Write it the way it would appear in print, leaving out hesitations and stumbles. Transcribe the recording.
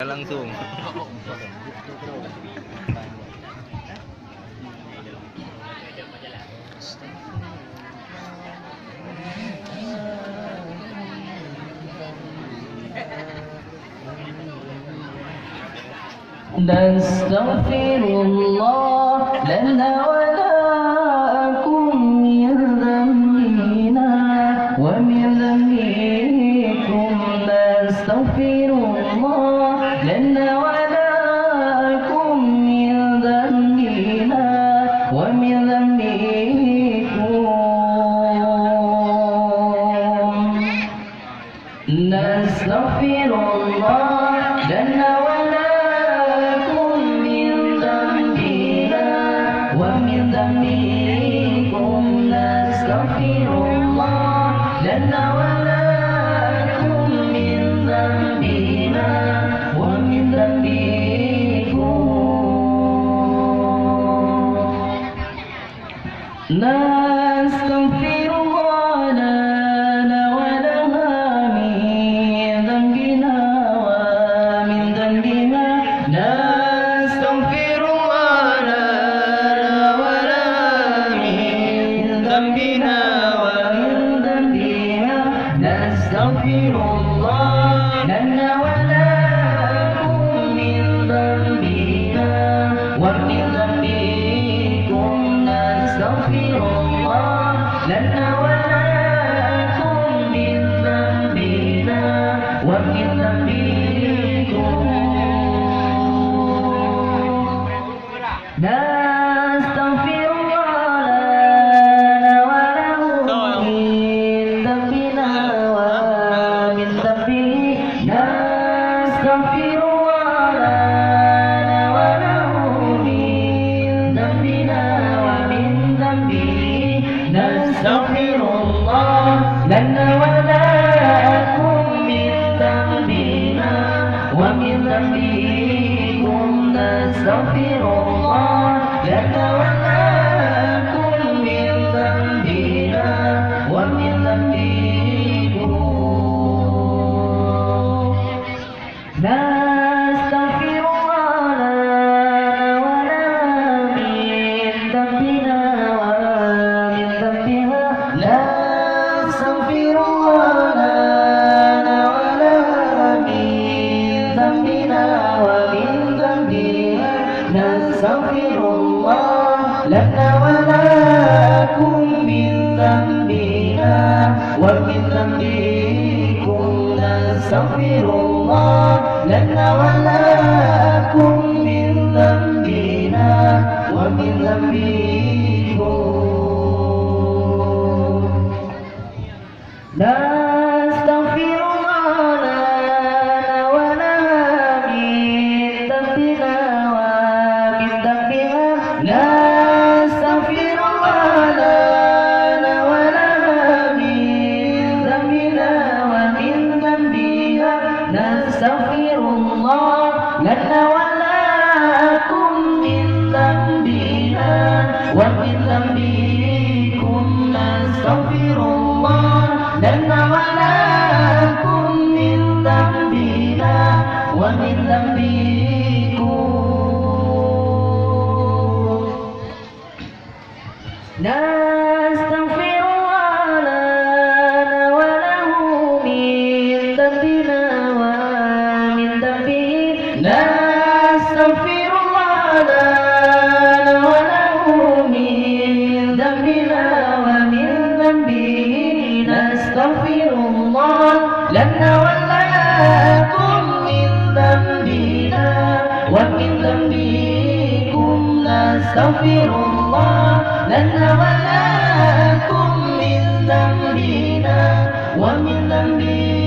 langsung. Nastaghfirullah lana wa lakum min dhanbina wa min dhanbikum. Nastaghfirullah lana wa lakum min dhanbina wa min dhanbikum. Nastaghfirullah lana wa لنا ولكم من ذنبنا ومن ذنبكم. نستغفر الله لنا ولها من ذنبنا ومن ذنبنا. نستغفر الله لنا ولها من ذنبنا. نستغفر الله لنا ولكم من ذنبنا ومن ذنبكم. نستغفر الله لنا ولكم من ذنبنا ومن ذنبكم. نستغفر نستغفر الله لنا ولكم من ذنبنا ومن ذنبكم. نستغفر الله لنا ولكم من ذنبنا ومن ذنبكم. نستغفر الله لنا من ذنبنا ومن ذنبها. نستغفر الله لنا من ذنبنا ومن ذنبها. نستغفر الله لنا ولكم من ذنبنا ومن ذنبكم. نستغفر الله لنا ولكم من ذنبنا ومن ذنبكم. نستغفر الله لنا ولها من ذنبنا ومن ذنبها. نستغفر الله لنا ولها من ذنبنا ومن ذنبها. نستغفر الله لنا ولكم من ذنبنا ومن ذنبكم. نستغفر الله لنا ولكم من ذنبنا ومن ذنبكم. نستغفر الله لنا وله من ذنبنا ومن ذنبه. نستغفر الله لنا وله من ذنبنا ومن ذنبه. نستغفر الله لنا ولكم من ذنبنا ومن ذنبكم. نستغفر الله لنا ولكم من ذنبنا ومن ذنبكم.